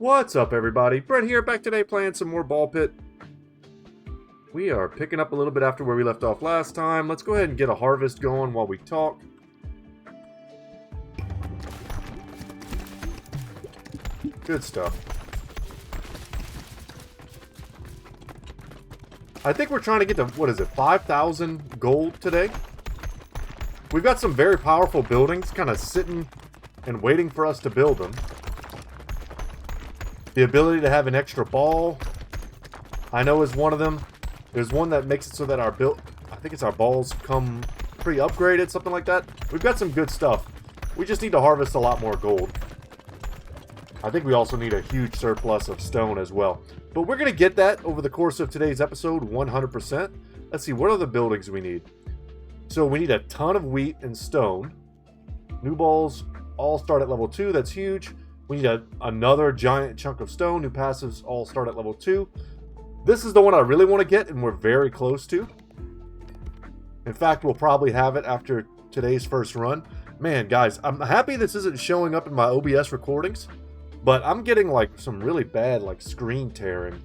What's up, everybody? Brent here, back today playing some more Ball Pit. We are picking up a little bit after where we left off last time. Let's go ahead and get a harvest going while we talk. Good stuff. I think we're trying to get to, what is it, 5,000 gold today? We've got some very powerful buildings kind of sitting and waiting for us to build them. The ability to have an extra ball, I know, is one of them. There's one that makes it so that our build, I think it's our balls come pre-upgraded, something like that. We've got some good stuff. We just need to harvest a lot more gold. I think we also need a huge surplus of stone as well. But we're going to get that over the course of today's episode, 100%. Let's see, what other buildings we need? So we need a ton of wheat and stone. New balls all start at level 2, that's huge. We need another giant chunk of stone. New passives all start at level 2. This is the one I really want to get, and we're very close to. In fact, we'll probably have it after today's first run. Man, guys, I'm happy this isn't showing up in my OBS recordings, but I'm getting like some really bad like screen tearing.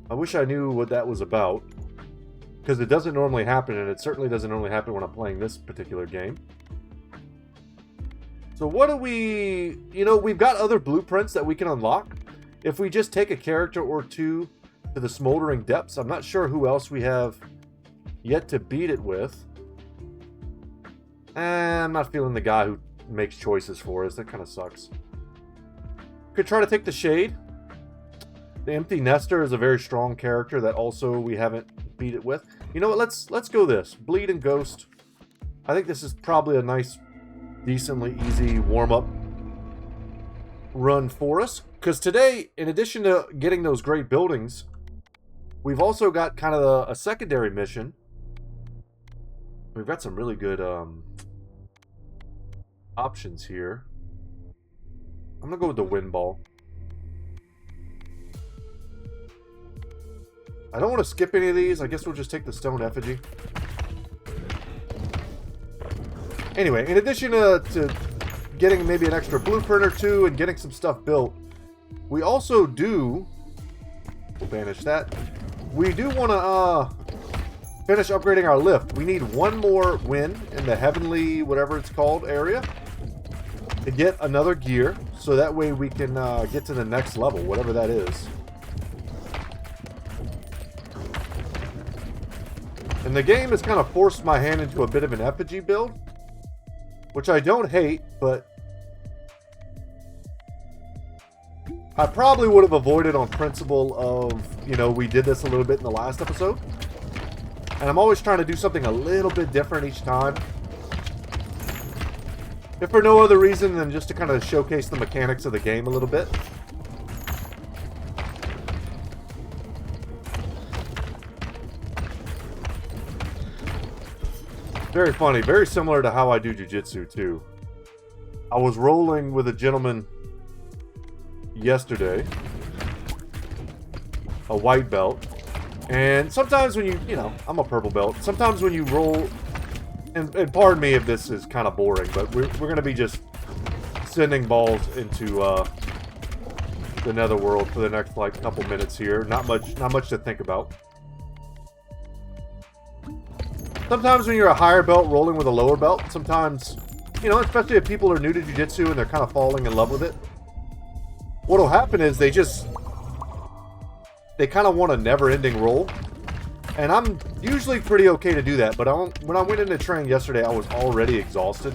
I wish I knew what that was about, because it doesn't normally happen, and it certainly doesn't normally happen when I'm playing this particular game. So what do we... You know, we've got other blueprints that we can unlock. If we just take a character or two to the Smoldering Depths, I'm not sure who else we have yet to beat it with. I'm not feeling the guy who makes choices for us. That kind of sucks. Could try to take the Shade. The Empty Nester is a very strong character that also we haven't beat it with. You know what? Let's go this. Bleed and Ghost. I think this is probably a nice, decently easy warm-up run for us, because today, in addition to getting those great buildings, we've also got kind of a secondary mission. We've got some really good options here. I'm gonna go with the wind ball. I don't want to skip any of these. I guess we'll just take the stone effigy. Anyway, in addition to getting maybe an extra blueprint or two and getting some stuff built, we also do, we'll banish that, we do want to finish upgrading our lift. We need one more win in the heavenly, whatever it's called, area to get another gear, so that way we can get to the next level, whatever that is. And the game has kind of forced my hand into a bit of an effigy build, which I don't hate, but I probably would have avoided on principle of, you know, we did this a little bit in the last episode. And I'm always trying to do something a little bit different each time. If for no other reason than just to kind of showcase the mechanics of the game a little bit. Very funny, very similar to how I do jiu-jitsu too. I was rolling with a gentleman yesterday, a white belt, and sometimes when you know, I'm a purple belt, sometimes when you roll, and pardon me if this is kind of boring, but we're going to be just sending balls into the netherworld for the next like couple minutes here. Not much to think about. Sometimes when you're a higher belt rolling with a lower belt, sometimes, you know, especially if people are new to jiu-jitsu and they're kind of falling in love with it, what'll happen is they kind of want a never-ending roll. And I'm usually pretty okay to do that, but when I went into train yesterday, I was already exhausted.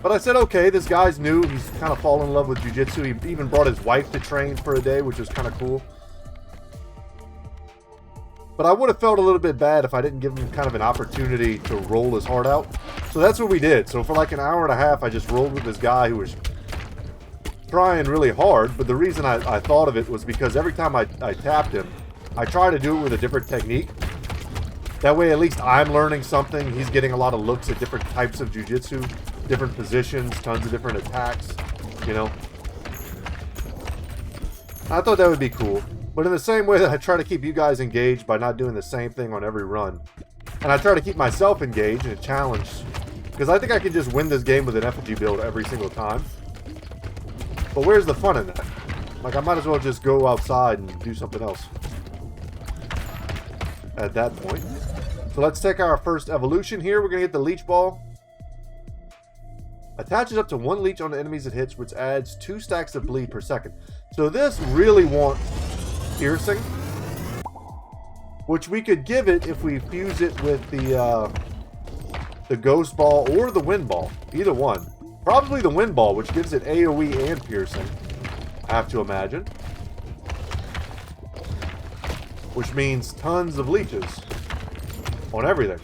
But I said, okay, this guy's new, he's kind of fallen in love with jiu-jitsu. He even brought his wife to train for a day, which was kind of cool. But I would have felt a little bit bad if I didn't give him kind of an opportunity to roll his heart out. So that's what we did. So for like an hour and a half, I just rolled with this guy who was trying really hard. But the reason I thought of it was because every time I tapped him, I try to do it with a different technique. That way at least I'm learning something. He's getting a lot of looks at different types of jiu-jitsu, different positions, tons of different attacks, you know. I thought that would be cool. But in the same way that I try to keep you guys engaged by not doing the same thing on every run, and I try to keep myself engaged and challenged, because I think I can just win this game with an effigy build every single time. But where's the fun in that? Like, I might as well just go outside and do something else at that point. So let's take our first evolution here. We're going to get the leech ball. Attaches up to 1 leech on the enemies it hits, which adds 2 stacks of bleed per second. So this really wants piercing, which we could give it if we fuse it with the ghost ball or the wind ball. Either one. Probably the wind ball, which gives it AoE and piercing, I have to imagine. Which means tons of leeches on everything.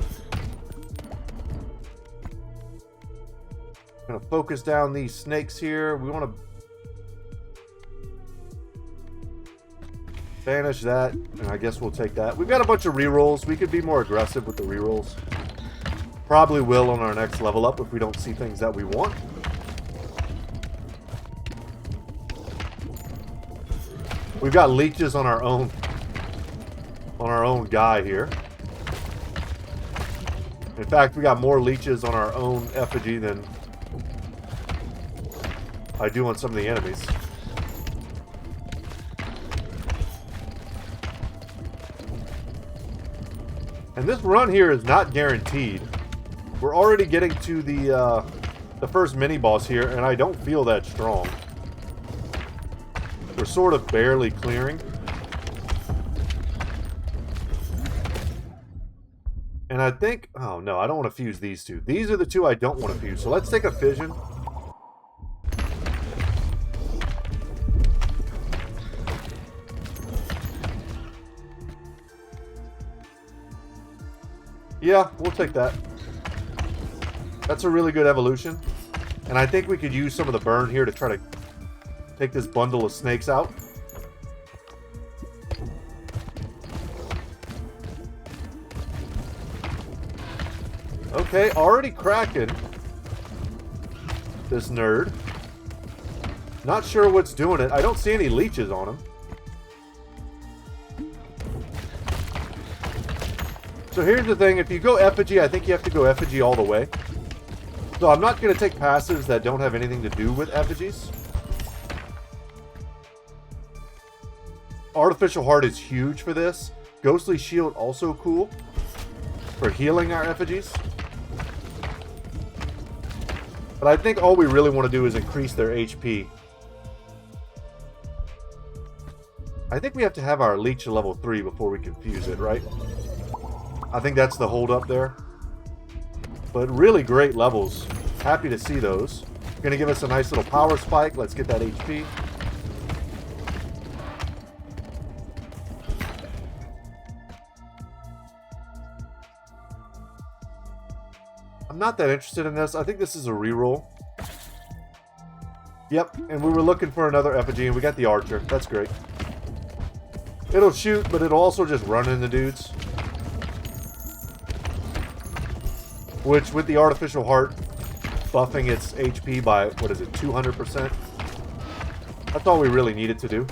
I'm gonna focus down these snakes here. We want to banish that, and I guess we'll take that. We've got a bunch of rerolls. We could be more aggressive with the rerolls. Probably will on our next level up if we don't see things that we want. We've got leeches on our own guy here. In fact, we got more leeches on our own effigy than I do on some of the enemies. And this run here is not guaranteed. We're already getting to the first mini boss here, and I don't feel that strong. We're sort of barely clearing. And I think... Oh, no, I don't want to fuse these two. These are the two I don't want to fuse. So let's take a fission. Yeah, we'll take that. That's a really good evolution. And I think we could use some of the burn here to try to take this bundle of snakes out. Okay, already cracking this nerd. Not sure what's doing it. I don't see any leeches on him. So here's the thing. If you go effigy, I think you have to go effigy all the way. So I'm not going to take passives that don't have anything to do with effigies. Artificial Heart is huge for this. Ghostly Shield also cool for healing our effigies. But I think all we really want to do is increase their HP. I think we have to have our leech level 3 before we can fuse it, right? I think that's the hold up there. But really great levels. Happy to see those. Gonna give us a nice little power spike. Let's get that HP. I'm not that interested in this. I think this is a reroll. Yep, and we were looking for another effigy, and we got the archer. That's great. It'll shoot, but it'll also just run into dudes. Which, with the Artificial Heart buffing its HP by, what is it, 200%? That's all we really needed to do.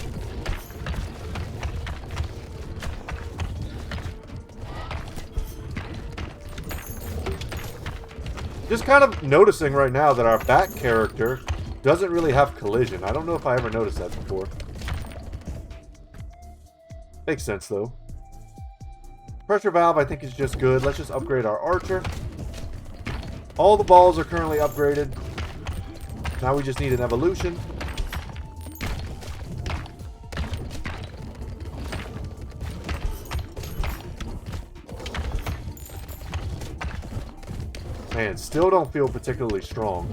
Just kind of noticing right now that our back character doesn't really have collision. I don't know if I ever noticed that before. Makes sense, though. Pressure valve, I think, is just good. Let's just upgrade our archer. All the balls are currently upgraded. Now we just need an evolution. Man, still don't feel particularly strong.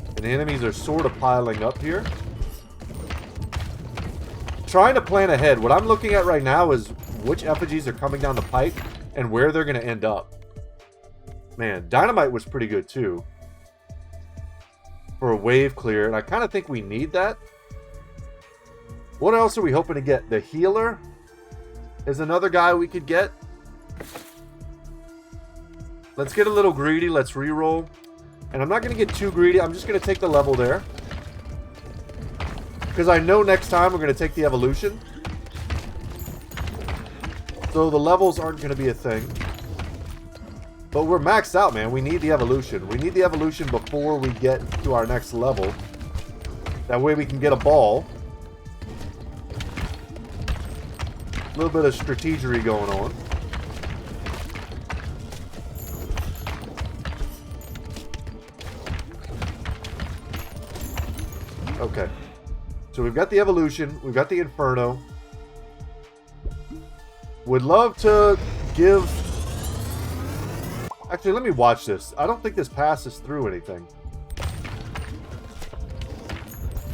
And the enemies are sort of piling up here. Trying to plan ahead. What I'm looking at right now is which effigies are coming down the pipe and where they're going to end up. Man, Dynamite was pretty good too. For a wave clear, and I kind of think we need that. What else are we hoping to get? The healer is another guy we could get. Let's get a little greedy. Let's reroll. And I'm not going to get too greedy. I'm just going to take the level there. Because I know next time we're going to take the evolution. So the levels aren't going to be a thing. But we're maxed out, man. We need the evolution. We need the evolution before we get to our next level. That way we can get a ball. A little bit of strategery going on. Okay. So we've got the evolution. We've got the Inferno. Would love to give... Actually, let me watch this. I don't think this passes through anything.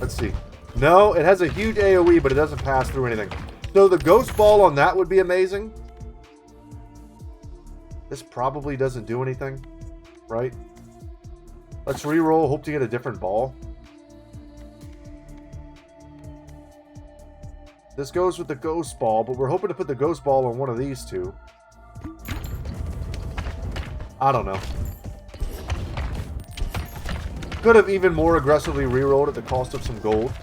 Let's see. No, it has a huge AoE, but it doesn't pass through anything. So the ghost ball on that would be amazing. This probably doesn't do anything, right? Let's reroll. Hope to get a different ball. This goes with the ghost ball, but we're hoping to put the ghost ball on one of these two. I don't know. Could have even more aggressively rerolled at the cost of some gold.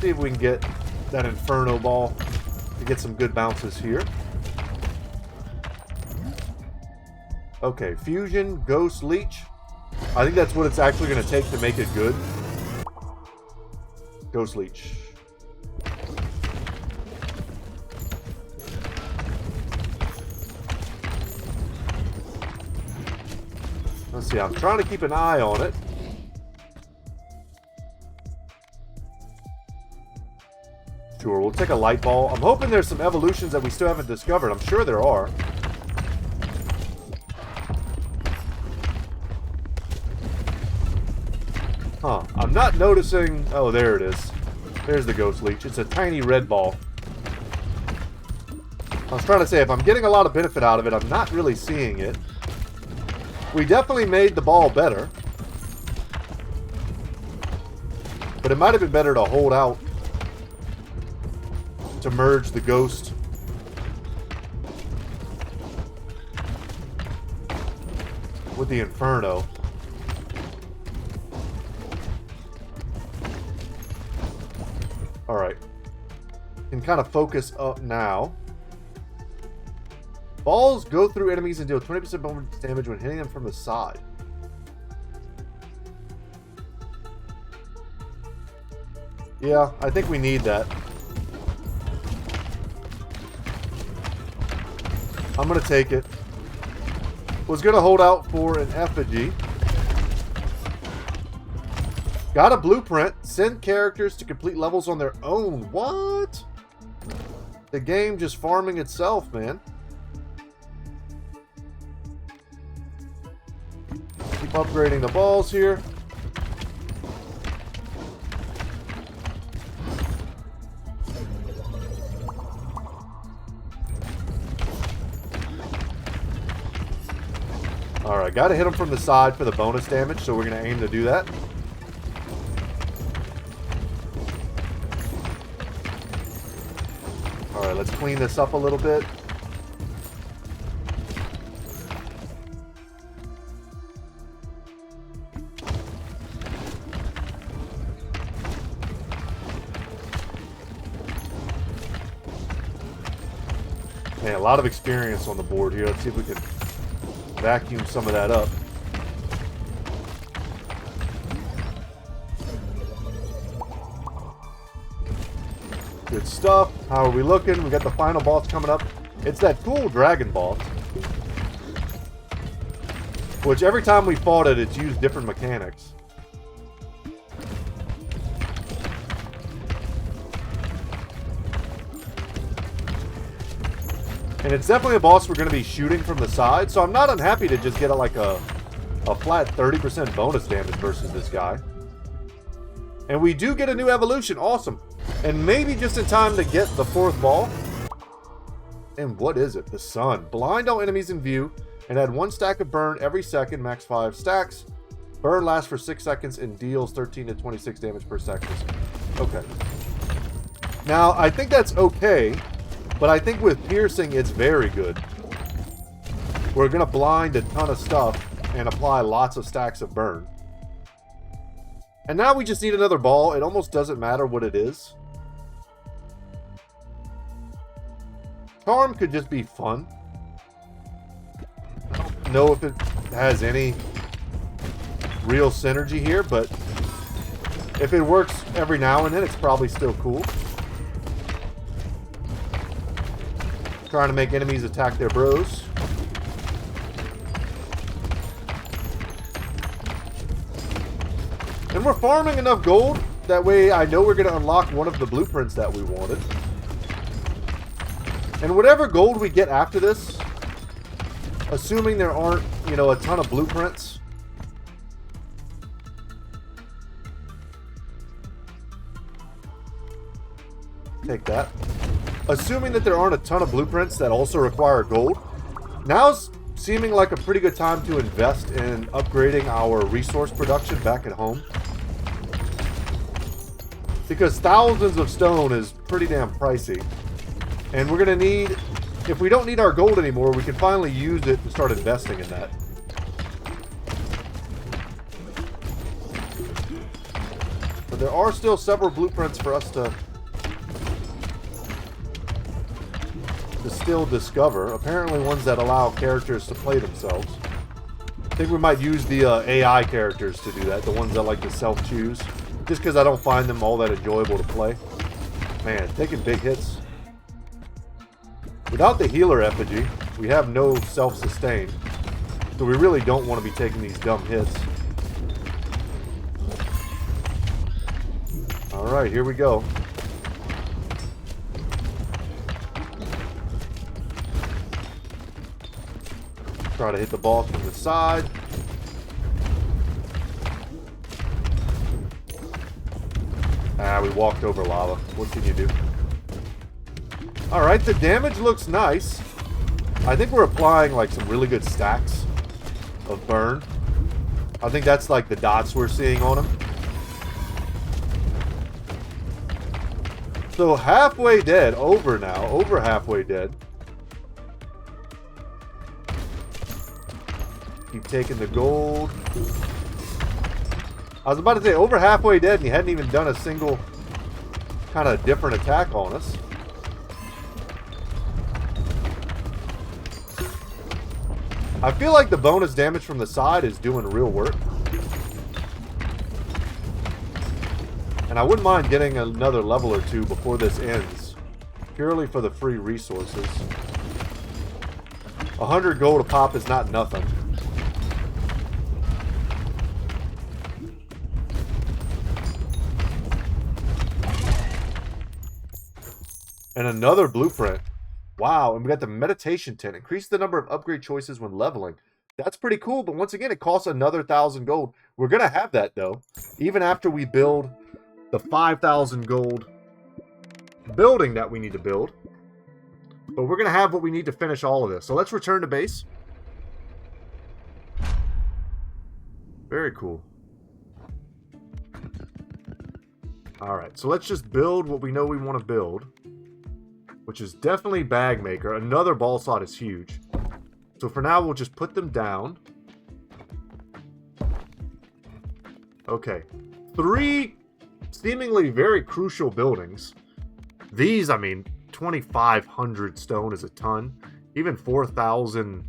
See if we can get that Inferno ball to get some good bounces here. Okay, Fusion, Ghost, Leech. I think that's what it's actually going to take to make it good. Ghost Leech. Let's see, I'm trying to keep an eye on it. Sure, we'll take a light ball. I'm hoping there's some evolutions that we still haven't discovered. I'm sure there are. Huh, I'm not noticing... Oh, there it is. There's the Ghost Leech. It's a tiny red ball. I was trying to say, if I'm getting a lot of benefit out of it, I'm not really seeing it. We definitely made the ball better. But it might have been better to hold out to merge the ghost. With the Inferno. Alright. Can kind of focus up now. Balls go through enemies and deal 20% bonus damage when hitting them from the side. Yeah, I think we need that. I'm going to take it. Was going to hold out for an effigy. Got a blueprint. Send characters to complete levels on their own. What? The game just farming itself, man. Keep upgrading the balls here. Alright, gotta hit them from the side for the bonus damage, so we're gonna aim to do that. Alright, let's clean this up a little bit. Man, a lot of experience on the board here. Let's see if we can vacuum some of that up. Good stuff. How are we looking? We got the final boss coming up. It's that cool dragon boss. Which every time we fought it, it's used different mechanics. And it's definitely a boss we're going to be shooting from the side, so I'm not unhappy to just get like a flat 30% bonus damage versus this guy. And we do get a new evolution. Awesome. And maybe just in time to get the fourth ball. And what is it? The sun. Blind all enemies in view and add 1 stack of burn every second, max 5 stacks. Burn lasts for 6 seconds and deals 13 to 26 damage per second. Okay. Now, I think that's okay. But I think with piercing, it's very good. We're going to blind a ton of stuff and apply lots of stacks of burn. And now we just need another ball. It almost doesn't matter what it is. Charm could just be fun. I don't know if it has any real synergy here, but if it works every now and then, it's probably still cool. Trying to make enemies attack their bros. And we're farming enough gold. That way I know we're going to unlock one of the blueprints that we wanted. And whatever gold we get after this, assuming there aren't, you know, a ton of blueprints. Take that. Assuming that there aren't a ton of blueprints that also require gold, now's seeming like a pretty good time to invest in upgrading our resource production back at home. Because thousands of stone is pretty damn pricey. And we're going to need, if we don't need our gold anymore, we can finally use it to start investing in that. But there are still several blueprints for us to still discover. Apparently ones that allow characters to play themselves. I think we might use the AI characters to do that. The ones that like to self-choose. Just because I don't find them all that enjoyable to play. Man, taking big hits. Without the healer effigy, we have no self-sustain. So we really don't want to be taking these dumb hits. Alright, here we go. Try to hit the ball from the side. Ah, we walked over lava. What can you do? Alright, the damage looks nice. I think we're applying like some really good stacks of burn. I think that's like the dots we're seeing on him. So halfway dead, over now, over halfway dead. Keep taking the gold. I was about to say over halfway dead and he hadn't even done a single kind of different attack on us. I feel like the bonus damage from the side is doing real work. And I wouldn't mind getting another level or two before this ends. Purely for the free resources. 100 gold a pop is not nothing. And another blueprint. Wow, and we got the meditation tent. Increase the number of upgrade choices when leveling. That's pretty cool, but once again, it costs another 1,000 gold. We're going to have that, though. Even after we build the 5,000 gold building that we need to build. But we're going to have what we need to finish all of this. So let's return to base. Very cool. Alright, so let's just build what we know we want to build. Which is definitely bag maker. Another ball slot is huge. So for now, we'll just put them down. Okay. 3 seemingly very crucial buildings. These, I mean, 2,500 stone is a ton. Even 4,000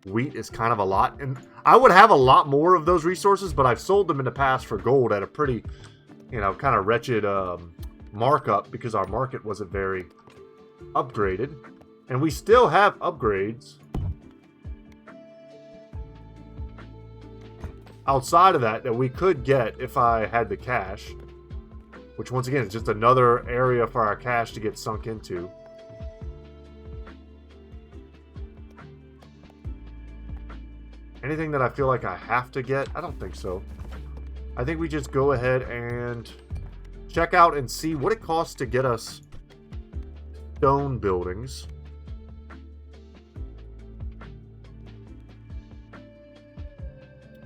wheat is kind of a lot. And I would have a lot more of those resources, but I've sold them in the past for gold at a pretty, you know, kind of wretched markup because our market wasn't very upgraded. And we still have upgrades outside of that we could get if I had the cash. Which once again is just another area for our cash to get sunk into. Anything that I feel like I have to get? I don't think so. I think we just go ahead and check out and see what it costs to get us stone buildings.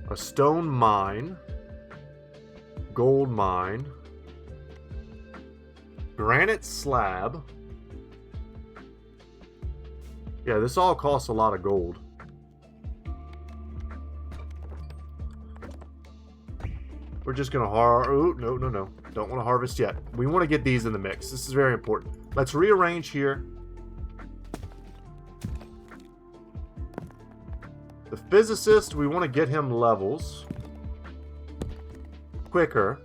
A stone mine. Gold mine. Granite slab. Yeah, this all costs a lot of gold. We're just going to oh, no. Don't want to harvest yet. We want to get these in the mix. This is very important. Let's rearrange here. The physicist, we want to get him levels quicker,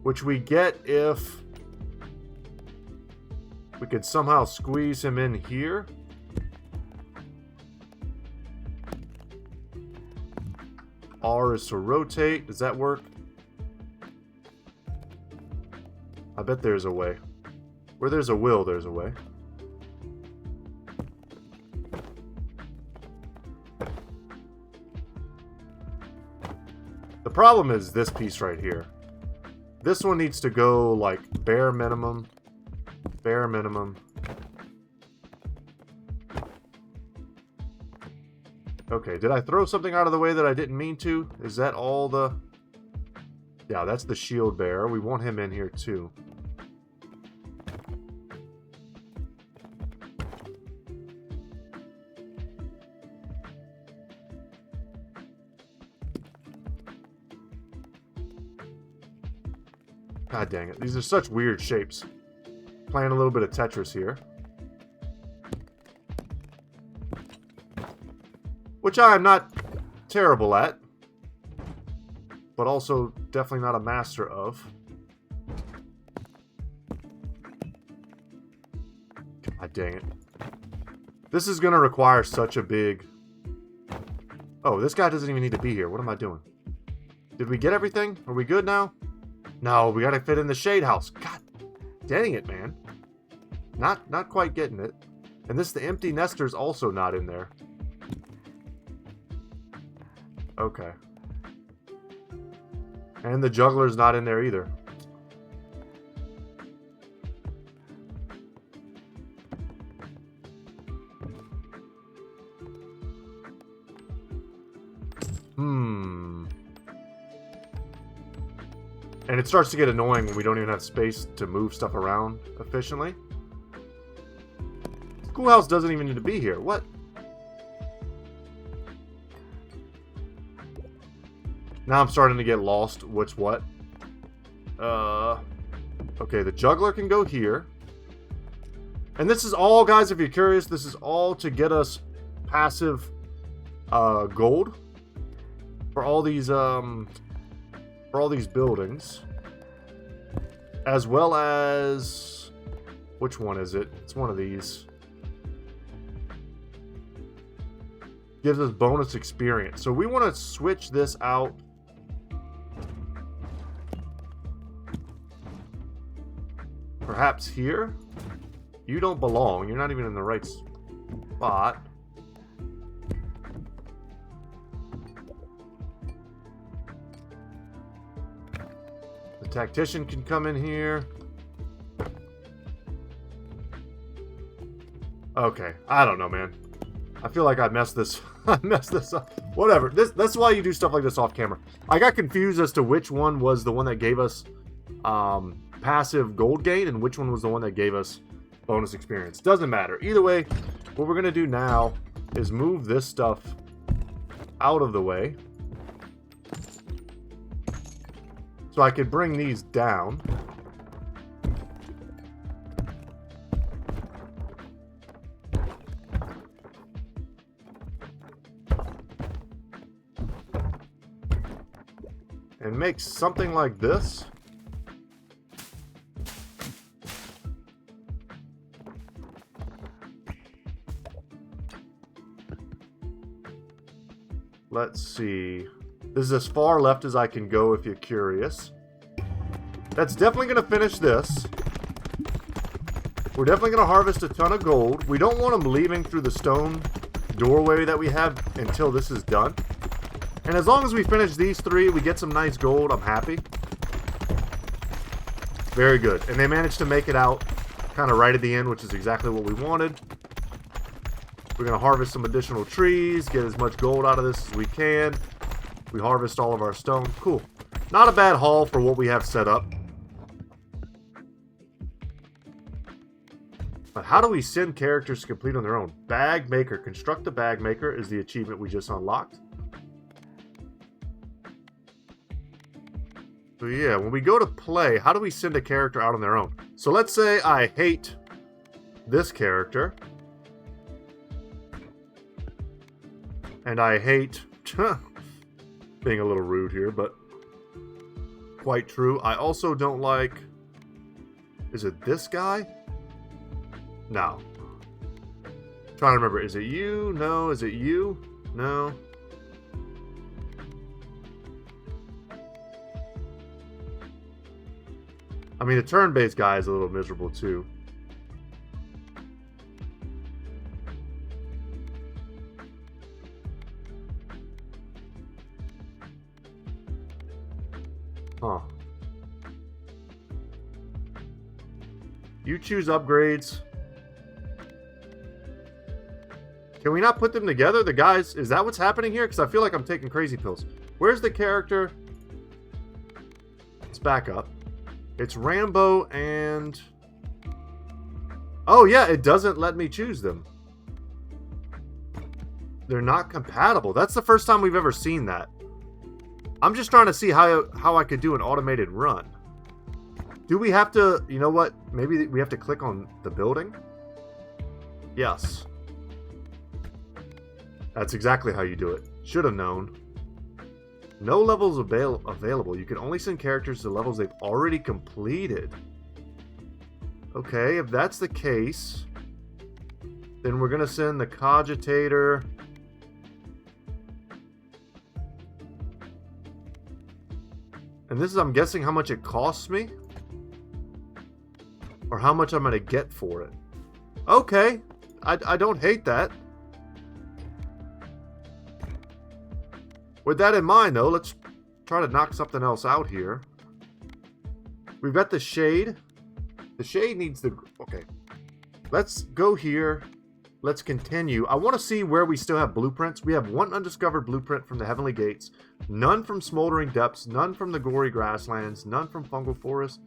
which we get if we could somehow squeeze him in here. R is to rotate. Does that work? I bet there's a way. Where there's a will, there's a way. The problem is this piece right here. This one needs to go like bare minimum. Bare minimum. Okay, did I throw something out of the way that I didn't mean to? Is that all the... Yeah, that's the shield bearer. We want him in here too. God dang it. These are such weird shapes. Playing a little bit of Tetris here. Which I am not terrible at. But also definitely not a master of. God dang it. This is going to require such a big... Oh, this guy doesn't even need to be here. What am I doing? Did we get everything? Are we good now? No, we gotta fit in the shade house. God dang it, man. Not quite getting it. And the empty nester's also not in there. Okay. And the juggler's not in there either. And it starts to get annoying when we don't even have space to move stuff around efficiently. Schoolhouse doesn't even need to be here. What? Now I'm starting to get lost. Which what? Okay, the juggler can go here. And this is all, guys, if you're curious, this is all to get us passive gold for all these buildings, as well as, which one is it? It's one of these. Gives us bonus experience. So we want to switch this out. Perhaps here? You don't belong. You're not even in the right spot. The tactician can come in here. Okay, I don't know, man. I feel like I messed this. I messed this up. Whatever. That's why you do stuff like this off camera. I got confused as to which one was the one that gave us passive gold gain and which one was the one that gave us bonus experience. Doesn't matter. Either way, what we're gonna do now is move this stuff out of the way, so I could bring these down. And make something like this. Let's see. This is as far left as I can go if you're curious. That's definitely going to finish this. We're definitely going to harvest a ton of gold. We don't want them leaving through the stone doorway that we have until this is done. And as long as we finish these three, we get some nice gold, I'm happy. Very good. And they managed to make it out kind of right at the end, which is exactly what we wanted. We're going to harvest some additional trees, get as much gold out of this as we can. We harvest all of our stone. Cool. Not a bad haul for what we have set up. But how do we send characters to complete on their own? Bag maker. Construct the bag maker is the achievement we just unlocked. So yeah, when we go to play, how do we send a character out on their own? So let's say I hate this character. And I hate being a little rude here, but quite true. I also don't like... Is it this guy? No. Trying to remember. Is it you? No. Is it you? No. I mean, the turn-based guy is a little miserable too. Huh. You choose upgrades. Can we not put them together? The guys, is that what's happening here? Because I feel like I'm taking crazy pills. Where's the character? Let's back up. It's Rambo and... Oh yeah, it doesn't let me choose them. They're not compatible. That's the first time we've ever seen that. I'm just trying to see how I could do an automated run. Do we have to... You know what? Maybe we have to click on the building? Yes. That's exactly how you do it. Should have known. No levels available. You can only send characters to levels they've already completed. Okay, if that's the case, then we're going to send the Cogitator. And this is, I'm guessing, how much it costs me? Or how much I'm going to get for it. Okay, I don't hate that. With that in mind, though, let's try to knock something else out here. We've got the shade. The shade needs the... Okay. Let's go here. Let's continue. I want to see where we still have blueprints. We have one undiscovered blueprint from the Heavenly Gates. None from Smoldering Depths. None from the Gory Grasslands. None from Fungal Forest.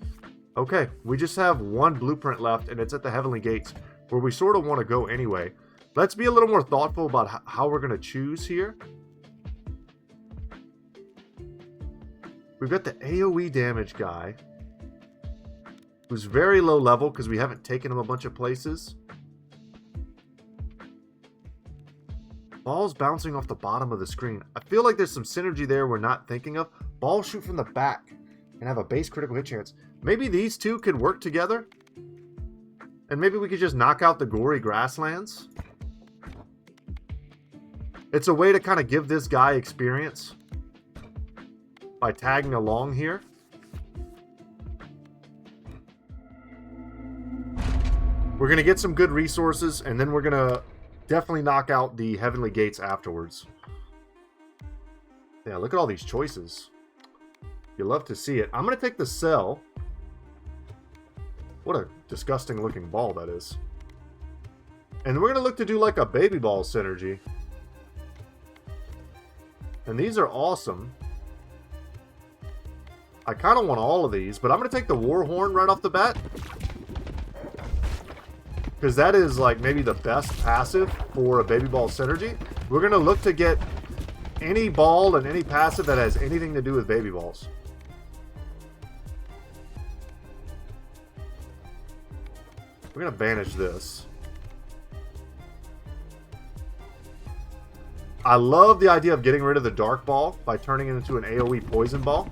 Okay. We just have one blueprint left, and it's at the Heavenly Gates, where we sort of want to go anyway. Let's be a little more thoughtful about how we're going to choose here. We've got the AoE damage guy, who's very low level because we haven't taken him a bunch of places. Balls bouncing off the bottom of the screen. I feel like there's some synergy there we're not thinking of. Balls shoot from the back and have a base critical hit chance. Maybe these two could work together? And maybe we could just knock out the Gory Grasslands? It's a way to kind of give this guy experience by tagging along here. We're going to get some good resources, and then we're going to definitely knock out the Heavenly Gates afterwards. Yeah, look at all these choices. You love to see it. I'm going to take the cell. What a disgusting looking ball that is. And we're going to look to do like a baby ball synergy. And these are awesome. I kind of want all of these, but I'm going to take the War Horn right off the bat. Because that is like maybe the best passive for a baby ball synergy. We're going to look to get any ball and any passive that has anything to do with baby balls. We're going to banish this. I love the idea of getting rid of the Dark Ball by turning it into an AoE Poison Ball.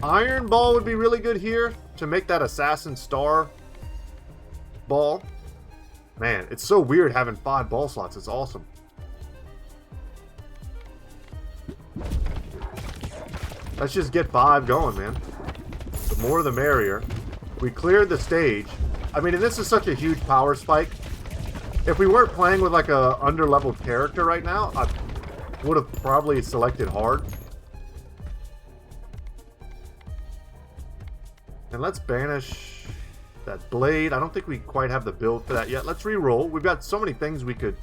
Iron Ball would be really good here to make that Assassin Star ball. Man, it's so weird having 5 ball slots. It's awesome. Let's just get 5 going, man. The more the merrier. We cleared the stage. I mean, and this is such a huge power spike. If we weren't playing with like a under-leveled character right now, I would have probably selected hard. And let's banish that blade. I don't think we quite have the build for that yet. Let's re-roll. We've got so many things we could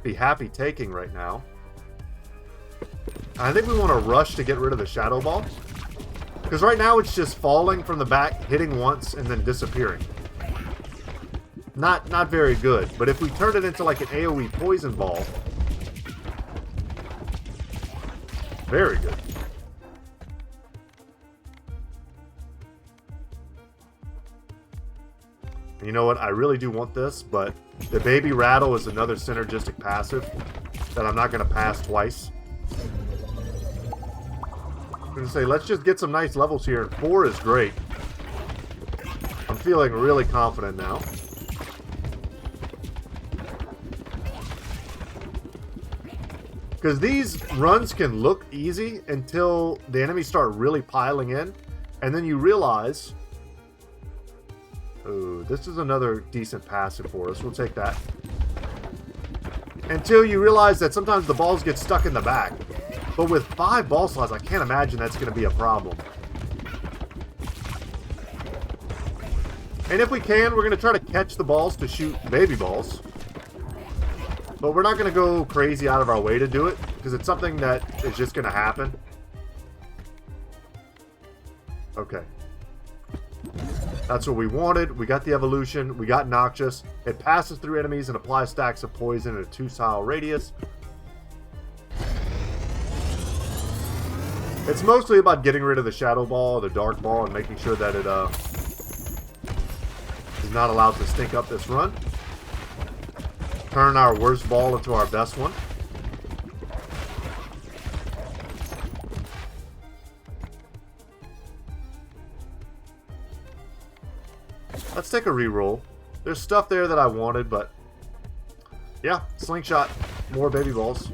be happy taking right now. I think we want to rush to get rid of the Shadow Ball. Because right now it's just falling from the back, hitting once, and then disappearing. Not very good. But if we turn it into like an AoE Poison Ball, very good. You know what? I really do want this, but the baby rattle is another synergistic passive that I'm not going to pass twice. I'm going to say, let's just get some nice levels here. 4 is great. I'm feeling really confident now. Because these runs can look easy until the enemies start really piling in. And then you realize... Oh, this is another decent passive for us. We'll take that. Until you realize that sometimes the balls get stuck in the back. But with 5 ball slots, I can't imagine that's going to be a problem. And if we can, we're going to try to catch the balls to shoot baby balls. But we're not going to go crazy out of our way to do it, because it's something that is just going to happen. Okay. That's what we wanted. We got the evolution. We got Noxious. It passes through enemies and applies stacks of poison in a 2-tile radius. It's mostly about getting rid of the shadow ball or the dark ball and making sure that it is not allowed to stink up this run. Turn our worst ball into our best one. Let's take a reroll. There's stuff there that I wanted, but yeah, slingshot, more baby balls.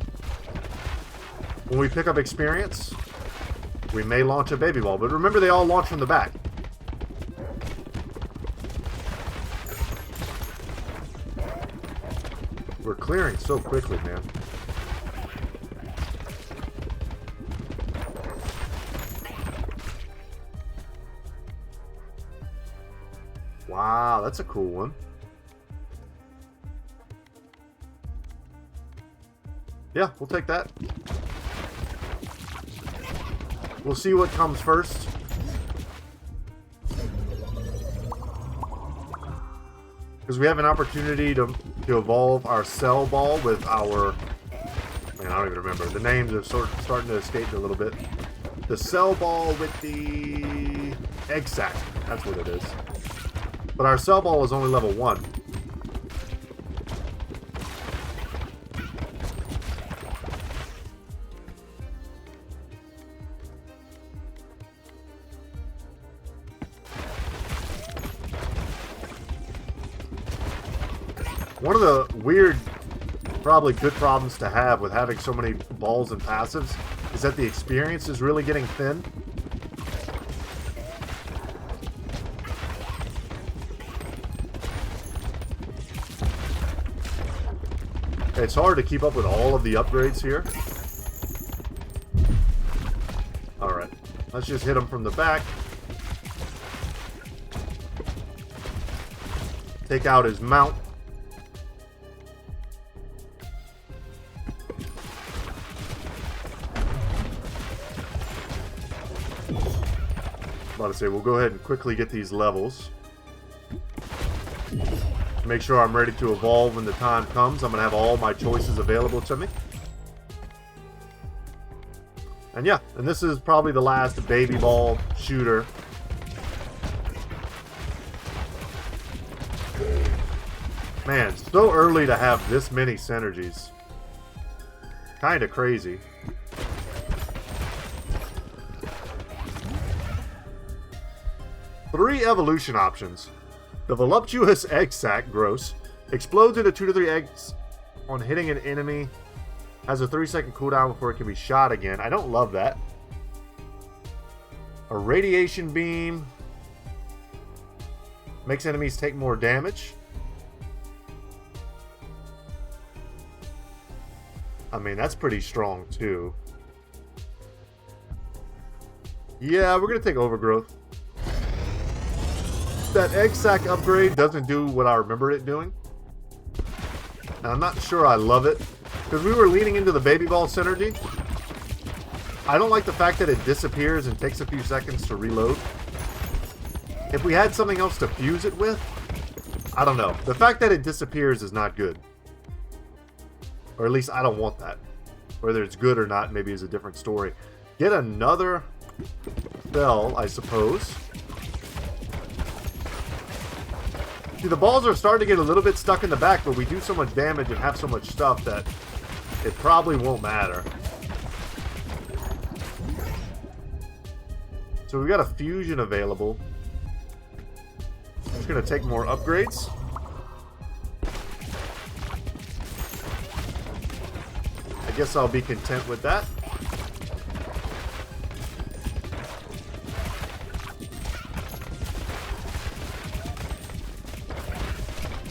When we pick up experience, we may launch a baby ball, but remember they all launch from the back. We're clearing so quickly, man. Wow, that's a cool one. Yeah, we'll take that. We'll see what comes first. Because we have an opportunity to evolve our cell ball with our... Man, I don't even remember. The names are starting to escape me a little bit. The cell ball with the egg sac. That's what it is. But our cell ball is only level 1. One of the weird, probably good problems to have with having so many balls and passives is that the experience is really getting thin. It's hard to keep up with all of the upgrades here. Alright, let's just hit him from the back. Take out his mount. About to say, we'll go ahead and quickly get these levels. Make sure I'm ready to evolve when the time comes. I'm going to have all my choices available to me. And yeah, and this is probably the last baby ball shooter. Man, so early to have this many synergies. Kind of crazy. Three evolution options. The voluptuous egg sac, gross, explodes into 2 to 3 eggs on hitting an enemy. Has a 3-second cooldown before it can be shot again. I don't love that. A radiation beam makes enemies take more damage. I mean, that's pretty strong too. Yeah, we're gonna take overgrowth. That egg sac upgrade doesn't do what I remember it doing. And I'm not sure I love it. Because we were leaning into the baby ball synergy. I don't like the fact that it disappears and takes a few seconds to reload. If we had something else to fuse it with, I don't know. The fact that it disappears is not good. Or at least I don't want that. Whether it's good or not maybe is a different story. Get another spell, I suppose. See, the balls are starting to get a little bit stuck in the back, but we do so much damage and have so much stuff that it probably won't matter. So we've got a fusion available. It's going to take more upgrades. I guess I'll be content with that.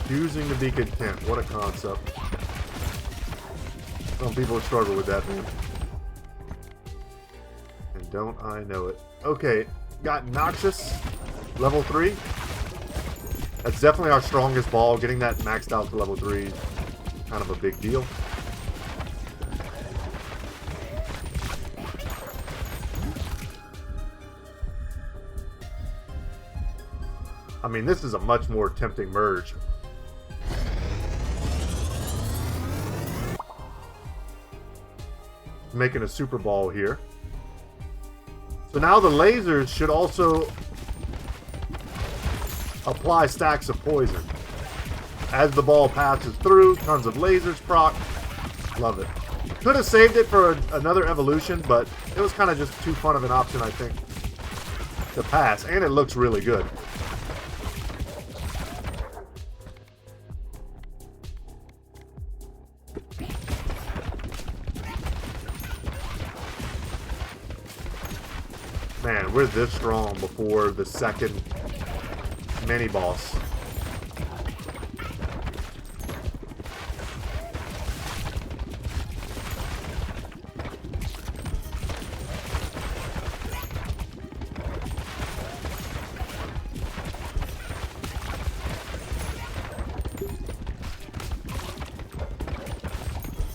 Choosing to be content. What a concept. Some people struggle with that, man. And don't I know it. Okay, got Noxious, level 3. That's definitely our strongest ball. Getting that maxed out to level 3 is kind of a big deal. I mean, this is a much more tempting merge. Making a super ball here. So now the lasers should also apply stacks of poison. As the ball passes through, tons of lasers proc. Love it. Could have saved it for another evolution, but it was kind of just too fun of an option, I think, to pass. And it looks really good. Man, we're this strong before the second mini-boss.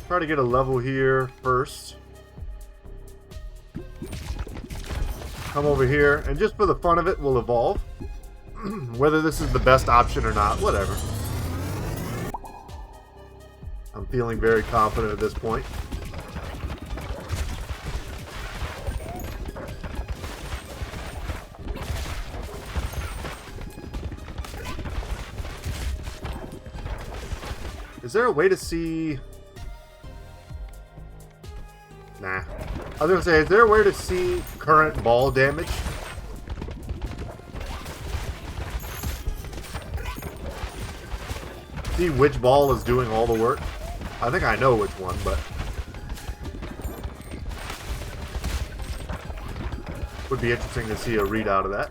Try to get a level here first. Come over here, and just for the fun of it, we'll evolve. Whether this is the best option or not, whatever. I'm feeling very confident at this point. Is there a way to see... Nah. I was going to say, is there a way to see current ball damage? See which ball is doing all the work? I think I know which one, but... would be interesting to see a readout of that.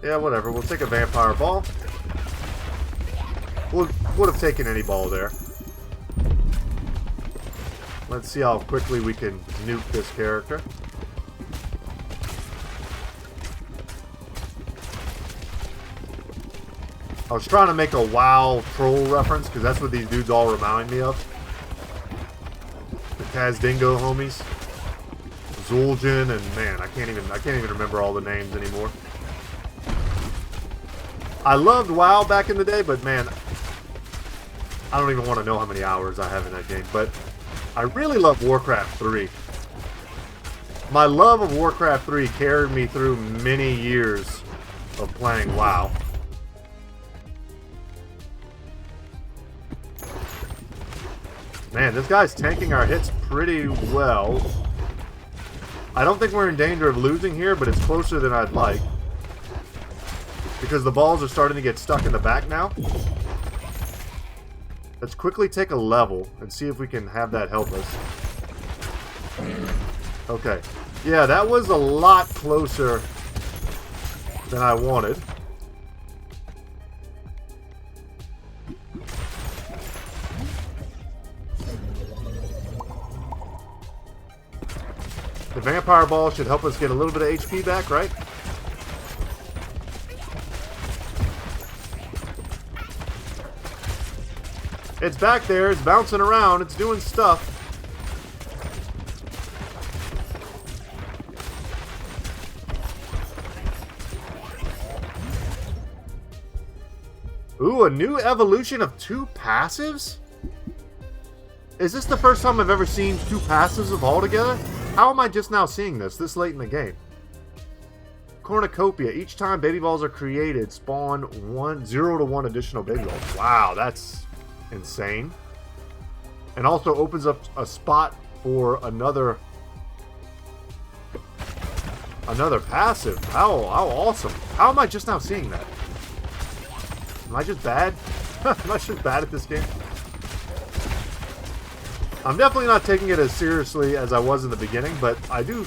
Yeah, whatever. We'll take a vampire ball. Would have taken any ball there. Let's see how quickly we can nuke this character. I was trying to make a WoW troll reference, because that's what these dudes all remind me of. The Tazdingo homies. Zul'jin, and man, I can't even remember all the names anymore. I loved WoW back in the day, but man, I don't even want to know how many hours I have in that game. But I really love Warcraft 3. My love of Warcraft 3 carried me through many years of playing WoW. Man, this guy's tanking our hits pretty well. I don't think we're in danger of losing here, but it's closer than I'd like. Because the balls are starting to get stuck in the back now. Let's quickly take a level and see if we can have that help us. Okay. Yeah, that was a lot closer than I wanted. The vampire ball should help us get a little bit of HP back, right? It's back there, it's bouncing around, it's doing stuff. Ooh, a new evolution of 2 passives? Is this the first time I've ever seen 2 passives evolve together? How am I just now seeing this late in the game? cornucopia. Each time baby balls are created, spawn 0 to 1 additional baby balls. Wow, that's insane. And also opens up a spot for another passive. How awesome. How am I just now seeing that? Am I just bad? Am I just bad at this game? I'm definitely not taking it as seriously as I was in the beginning, but I do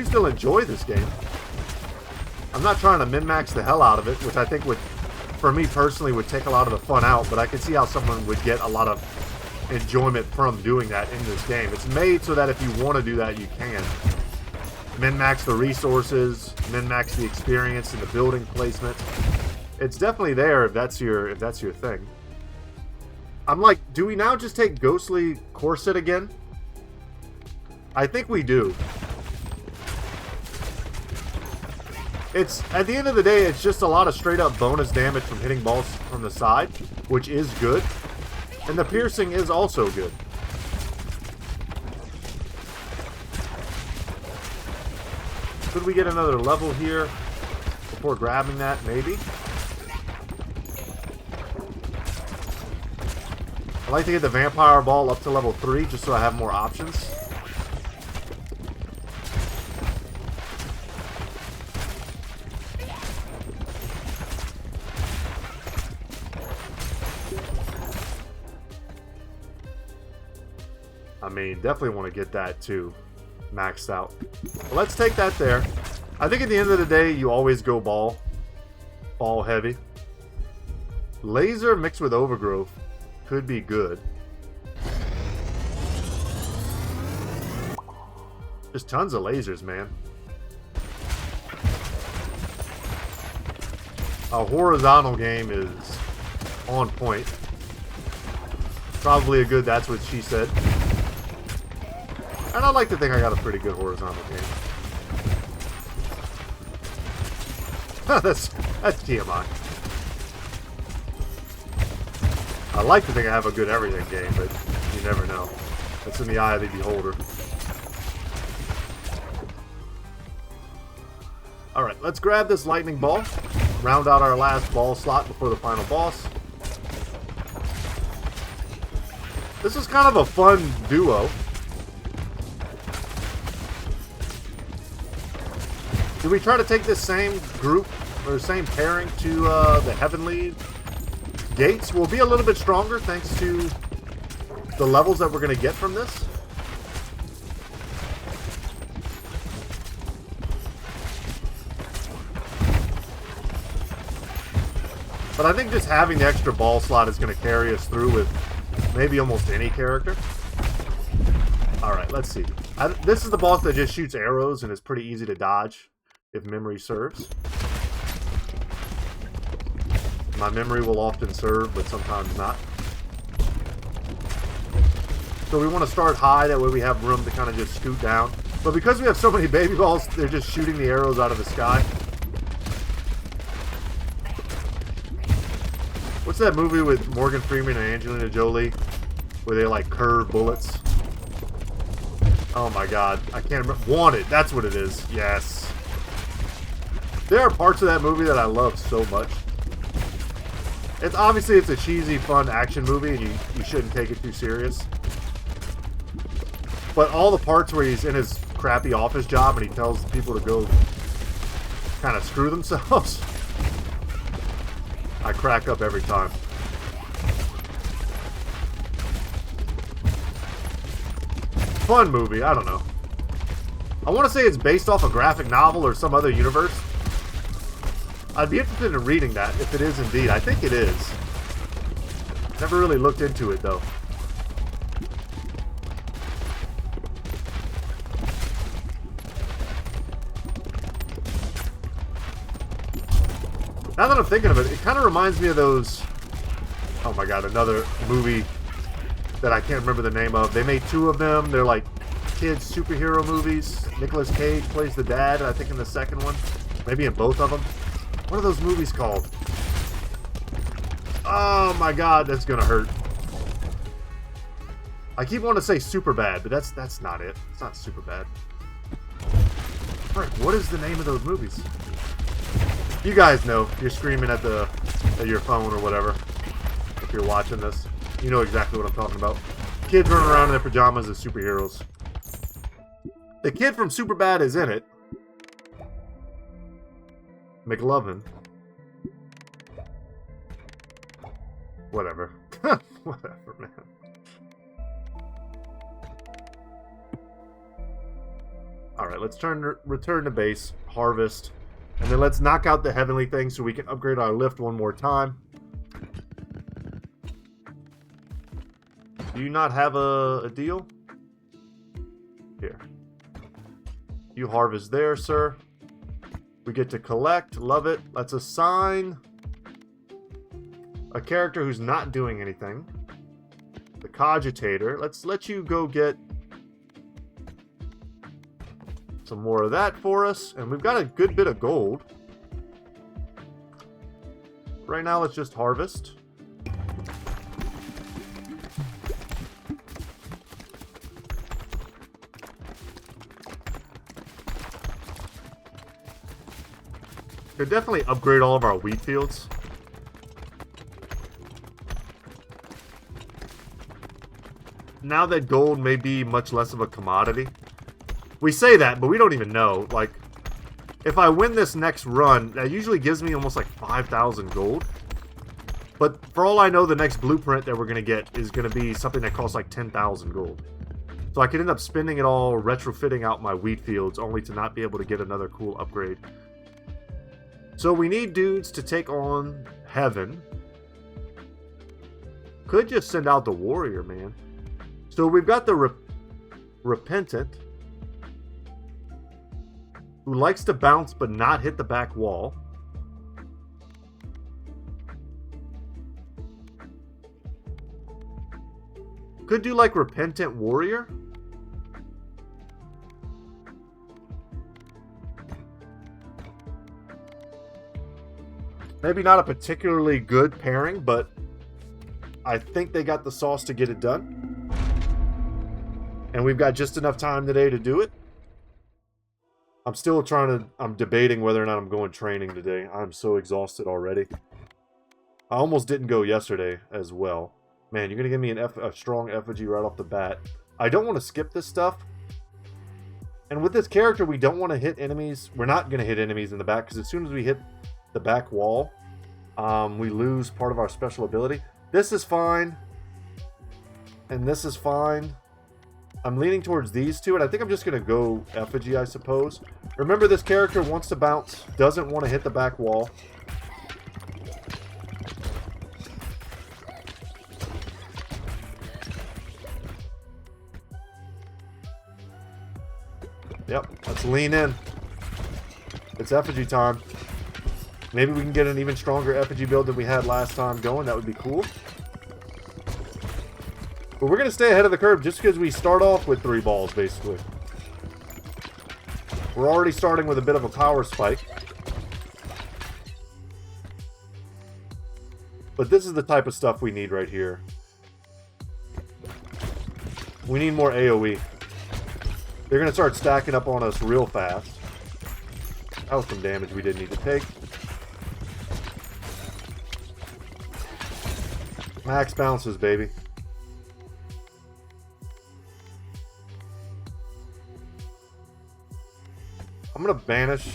still enjoy this game. I'm not trying to min-max the hell out of it, which I think would, for me personally, would take a lot of the fun out, but I can see how someone would get a lot of enjoyment from doing that in this game. It's made so that if you want to do that, you can. Min-max the resources, min-max the experience and the building placement. It's definitely there if that's your thing. I'm like, do we now just take Ghostly Corset again? I think we do. It's, at the end of the day, it's just a lot of straight up bonus damage from hitting balls from the side, which is good. And the piercing is also good. Could we get another level here before grabbing that? Maybe. I like to get the vampire ball up to level 3 just so I have more options. I mean, definitely want to get that too maxed out. But let's take that there. I think at the end of the day, you always go ball heavy. Laser mixed with overgrowth could be good. Just tons of lasers, man. A horizontal game is on point. Probably a good that's what she said. And I like to think I got a pretty good horizontal game. that's TMI. I like to think I have a good everything game, but you never know. That's in the eye of the beholder. Alright, let's grab this lightning ball. Round out our last ball slot before the final boss. This is kind of a fun duo. Do we try to take this same group, or same pairing to the Heavenly Gates? We'll be a little bit stronger thanks to the levels that we're going to get from this. But I think just having the extra ball slot is going to carry us through with maybe almost any character. Alright, let's see. This is the boss that just shoots arrows and is pretty easy to dodge, if memory serves. My memory will often serve, but sometimes not. So we want to start high, that way we have room to kind of just scoot down. But because we have so many baby balls, they're just shooting the arrows out of the sky. What's that movie with Morgan Freeman and Angelina Jolie, where they like curve bullets? Oh my god, I can't remember. Wanted, that's what it is. Yes. There are parts of that movie that I love so much. It's obviously it's a cheesy, fun action movie, and you shouldn't take it too serious. But all the parts where he's in his crappy office job and he tells people to go kind of screw themselves, I crack up every time. Fun movie, I don't know. I want to say it's based off a graphic novel or some other universe. I'd be interested in reading that, if it is indeed. I think it is. Never really looked into it, though. Now that I'm thinking of it, it kind of reminds me of those... Oh my god, another movie that I can't remember the name of. They made 2 of them. They're like kids' superhero movies. Nicolas Cage plays the dad, I think, in the second one. Maybe in both of them. What are those movies called? Oh my god, that's gonna hurt. I keep wanting to say Superbad, but that's not it. It's not Superbad. Frick, what is the name of those movies? You guys know. You're screaming at your phone or whatever. If you're watching this, you know exactly what I'm talking about. Kids running around in their pajamas as superheroes. The kid from Superbad is in it. McLovin. Whatever. Whatever, man. Alright, let's return to base, harvest, and then let's knock out the heavenly thing so we can upgrade our lift one more time. Do you not have a deal? Here. You harvest there, sir. We get to collect. Love it. Let's assign a character who's not doing anything. The cogitator. Let's let you go get some more of that for us. And we've got a good bit of gold. Right now, let's just harvest. Could definitely upgrade all of our wheat fields. Now that gold may be much less of a commodity. We say that, but we don't even know. Like, if I win this next run, that usually gives me almost like 5,000 gold. But for all I know, the next blueprint that we're going to get is going to be something that costs like 10,000 gold. So I could end up spending it all retrofitting out my wheat fields only to not be able to get another cool upgrade. So we need dudes to take on Heaven. Could just send out the Warrior, man. So we've got the Repentant, who likes to bounce but not hit the back wall. Could do like Repentant Warrior. Maybe not a particularly good pairing, but I think they got the sauce to get it done. And we've got just enough time today to do it. I'm debating whether or not I'm going training today. I'm so exhausted already. I almost didn't go yesterday as well. Man, you're going to give me a strong effigy right off the bat. I don't want to skip this stuff. And with this character, we don't want to hit enemies. We're not going to hit enemies in the back, because as soon as we hit the back wall, we lose part of our special ability. This is fine. And this is fine. I'm leaning towards these two, and I think I'm just going to go effigy, I suppose. Remember, this character wants to bounce, doesn't want to hit the back wall. Yep, let's lean in. It's effigy time. Maybe we can get an even stronger effigy build than we had last time going. That would be cool. But we're going to stay ahead of the curve just because we start off with 3 balls, basically. We're already starting with a bit of a power spike. But this is the type of stuff we need right here. We need more AoE. They're going to start stacking up on us real fast. That was some damage we didn't need to take. Max bounces, baby. I'm going to banish.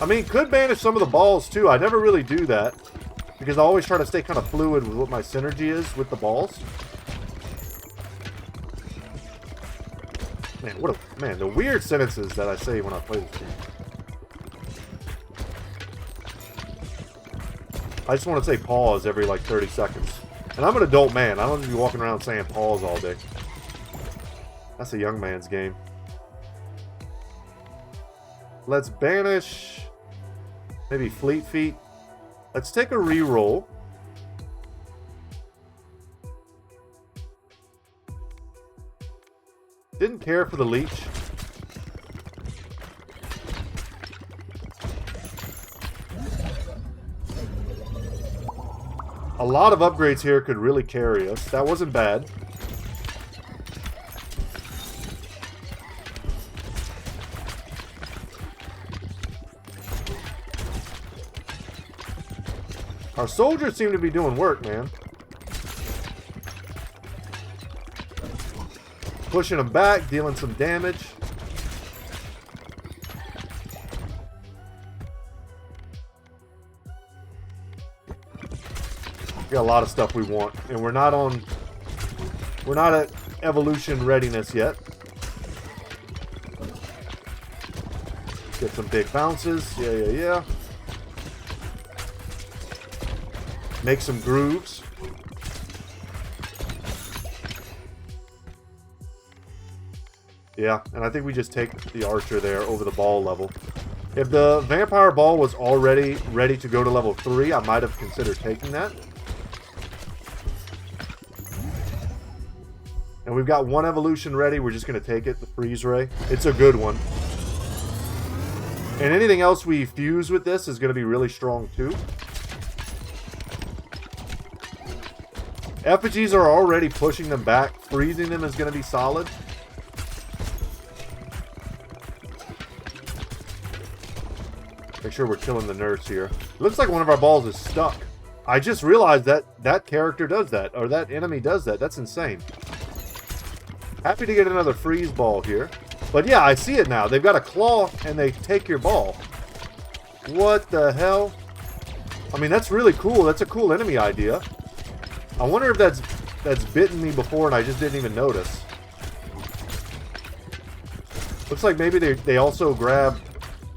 I mean, could banish some of the balls, too. I never really do that, because I always try to stay kind of fluid with what my synergy is with the balls. Man, the weird sentences that I say when I play this game. I just want to say pause every like 30 seconds. And I'm an adult man. I don't need to be walking around saying pause all day. That's a young man's game. Let's banish maybe Fleet Feet. Let's take a reroll. Didn't care for the leech. A lot of upgrades here could really carry us. That wasn't bad. Our soldiers seem to be doing work, man. Pushing them back, dealing some damage. We got a lot of stuff we want, and we're not at evolution readiness yet. Get some big bounces. Yeah. Make some grooves. Yeah, and I think we just take the archer there over the ball level. If the vampire ball was already ready to go to level 3, I might have considered taking that. And we've got one evolution ready. We're just going to take it, the freeze ray. It's a good one. And anything else we fuse with this is going to be really strong too. Effigies are already pushing them back. Freezing them is going to be solid. Make sure we're killing the nurse here. Looks like one of our balls is stuck. I just realized that that character does that, or that enemy does that. That's insane. Happy to get another freeze ball here. But yeah, I see it now. They've got a claw and they take your ball. What the hell? I mean, that's really cool. That's a cool enemy idea. I wonder if that's bitten me before and I just didn't even notice. Looks like maybe they also grab...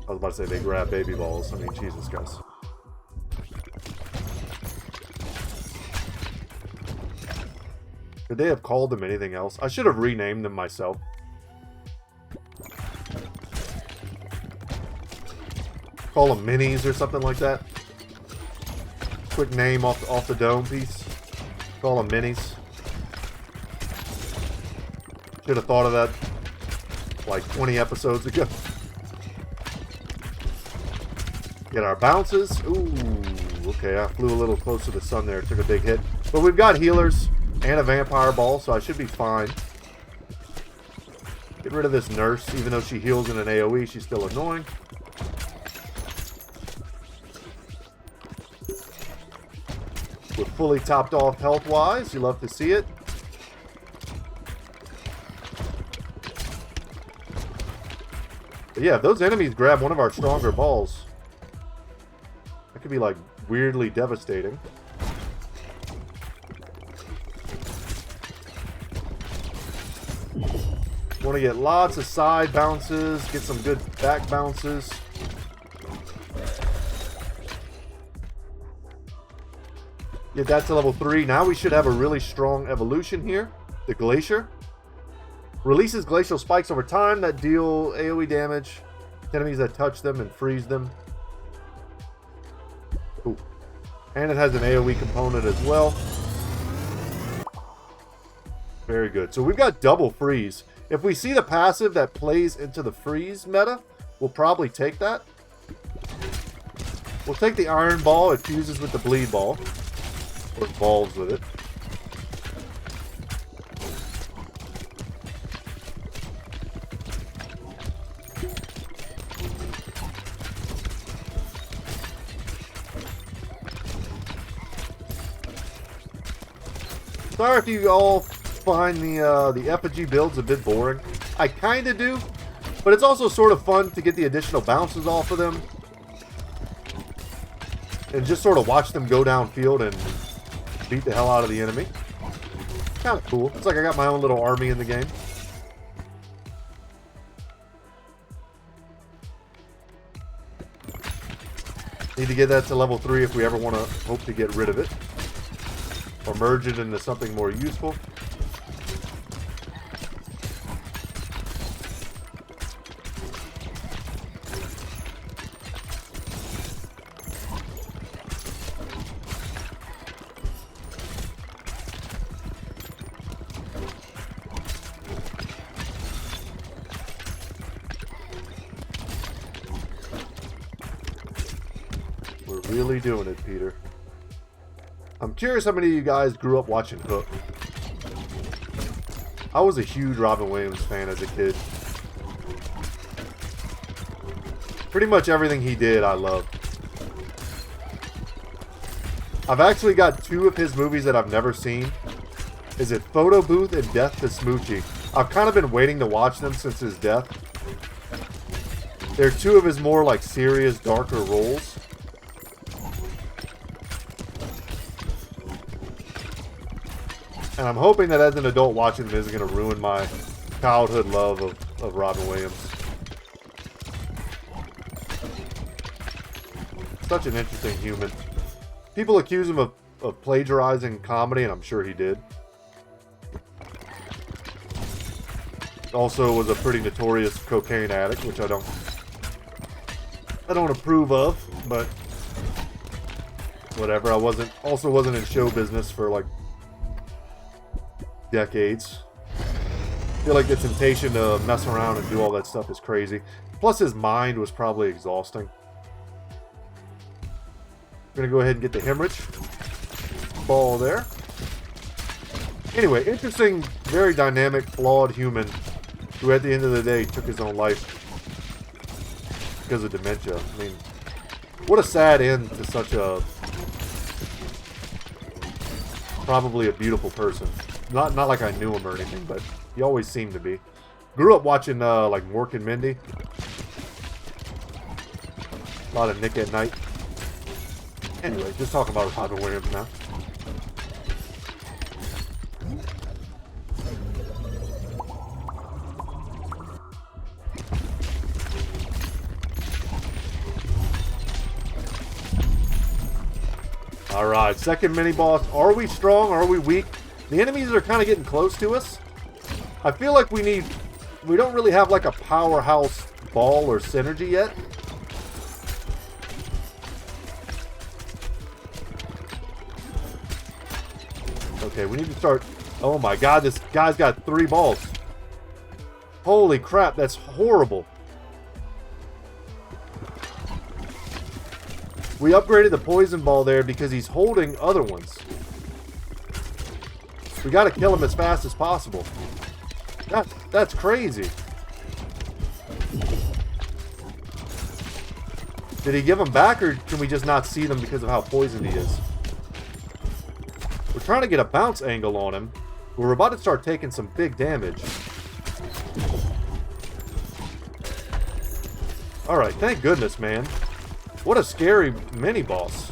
I was about to say they grab baby balls. I mean, Jesus, guys. Could they have called them anything else? I should have renamed them myself. Call them minis or something like that. Quick name off the dome piece. Call them minis. Should have thought of that like 20 episodes ago. Get our bounces. Ooh, okay, I flew a little close to the sun there. Took a big hit. But we've got healers and a vampire ball, so I should be fine. Get rid of this nurse. Even though she heals in an AoE, she's still annoying. We're fully topped off health-wise. You love to see it. But yeah, if those enemies grab one of our stronger balls, that could be like weirdly devastating. Want to get lots of side bounces, get some good back bounces. Get that to level 3. Now we should have a really strong evolution here. The Glacier. Releases glacial spikes over time that deal AoE damage to enemies that touch them and freeze them. Ooh. And it has an AoE component as well. Very good. So we've got double freeze. If we see the passive that plays into the freeze meta, we'll probably take that. We'll take the iron ball. It fuses with the bleed ball. Or evolves with it. Sorry if you all find the effigy builds a bit boring. I kind of do, but it's also sort of fun to get the additional bounces off of them. And just sort of watch them go downfield and beat the hell out of the enemy. Kind of cool. It's like I got my own little army in the game. Need to get that to level 3 if we ever want to hope to get rid of it. Or merge it into something more useful. We're really doing it, Peter. I'm curious how many of you guys grew up watching Hook. I was a huge Robin Williams fan as a kid. Pretty much everything he did, I loved. I've actually got 2 of his movies that I've never seen. Is it Photo Booth and Death to Smoochie? I've kind of been waiting to watch them since his death. They're 2 of his more like serious, darker roles. And I'm hoping that as an adult watching them isn't going to ruin my childhood love of Robin Williams. Such an interesting human. People accuse him of plagiarizing comedy, and I'm sure he did. Also was a pretty notorious cocaine addict, which I don't approve of, but whatever. I also wasn't in show business for like decades. I feel like the temptation to mess around and do all that stuff is crazy. Plus his mind was probably exhausting. I'm gonna go ahead and get the hemorrhage ball there. Anyway, interesting, very dynamic, flawed human who at the end of the day took his own life because of dementia. I mean, what a sad end to such a probably a beautiful person. Not like I knew him or anything, but he always seemed to be. Grew up watching like Mork and Mindy. A lot of Nick at Night. Anyway, just talking about Robin Williams now. Alright, second mini-boss. Are we strong? Are we weak? The enemies are kind of getting close to us. I feel like we don't really have like a powerhouse ball or synergy yet. Okay, we need to start... Oh my god, this guy's got 3 balls. Holy crap, that's horrible. We upgraded the poison ball there because he's holding other ones. We gotta kill him as fast as possible. That's crazy. Did he give them back, or can we just not see them because of how poisoned he is? We're trying to get a bounce angle on him. We're about to start taking some big damage. Alright, thank goodness, man. What a scary mini-boss.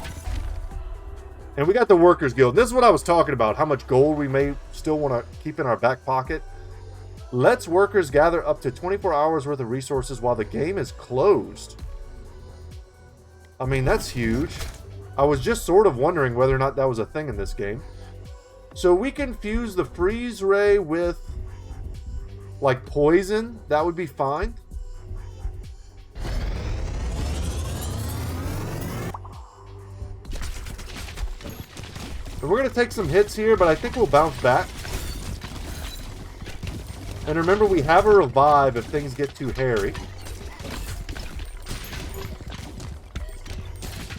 And we got the Workers Guild. This is what I was talking about. How much gold we may still want to keep in our back pocket. Lets workers gather up to 24 hours worth of resources while the game is closed. I mean, that's huge. I was just sort of wondering whether or not that was a thing in this game. So we can fuse the freeze ray with like poison. That would be fine. And we're going to take some hits here, but I think we'll bounce back. And remember, we have a revive if things get too hairy.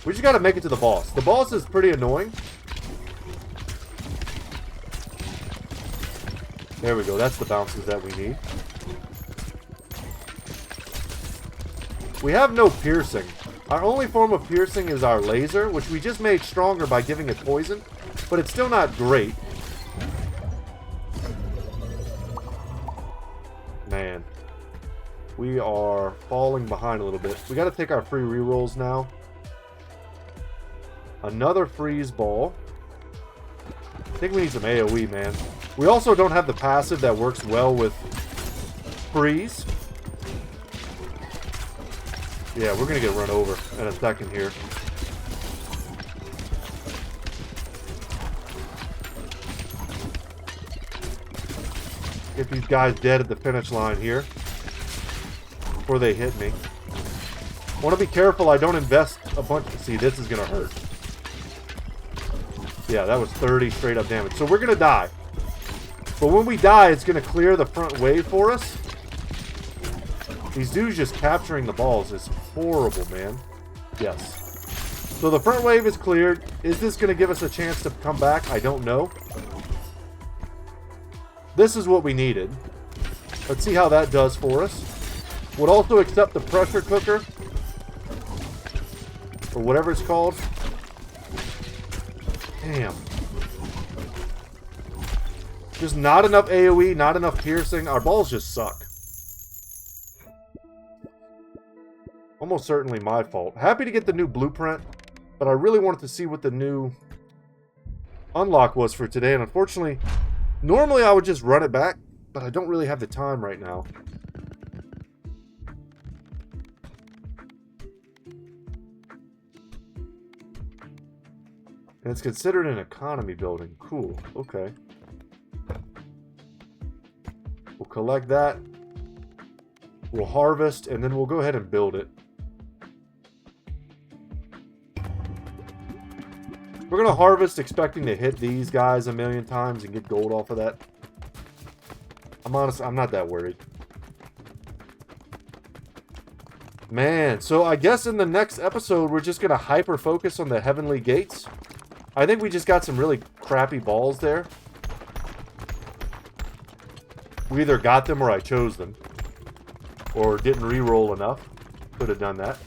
We just got to make it to the boss. The boss is pretty annoying. There we go. That's the bounces that we need. We have no piercing. Our only form of piercing is our laser, which we just made stronger by giving it poison. But it's still not great. Man. We are falling behind a little bit. We got to take our free rerolls now. Another freeze ball. I think we need some AoE, man. We also don't have the passive that works well with freeze. Yeah, we're going to get run over in a second here. Get these guys dead at the finish line here before they hit me. I want to be careful I don't invest a bunch. See, this is going to hurt. Yeah, that was 30 straight up damage. So we're going to die. But when we die, it's going to clear the front wave for us. These dudes just capturing the balls is horrible, man. Yes. So the front wave is cleared. Is this going to give us a chance to come back? I don't know. This is what we needed. Let's see how that does for us. Would also accept the pressure cooker. Or whatever it's called. Damn. Just not enough AoE, not enough piercing. Our balls just suck. Almost certainly my fault. Happy to get the new blueprint, but I really wanted to see what the new unlock was for today, and unfortunately, normally I would just run it back, but I don't really have the time right now. And it's considered an economy building. Cool. Okay. We'll collect that. We'll harvest, and then we'll go ahead and build it. We're going to harvest expecting to hit these guys a million times and get gold off of that. I'm honest, I'm not that worried. Man, so I guess in the next episode, we're just going to hyper-focus on the heavenly gates. I think we just got some really crappy balls there. We either got them or I chose them. Or didn't re-roll enough. Could have done that.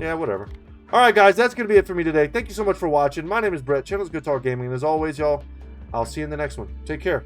Yeah, whatever. Alright guys, that's going to be it for me today. Thank you so much for watching. My name is Brett. Channel's Good Talk Gaming. And as always, y'all, I'll see you in the next one. Take care.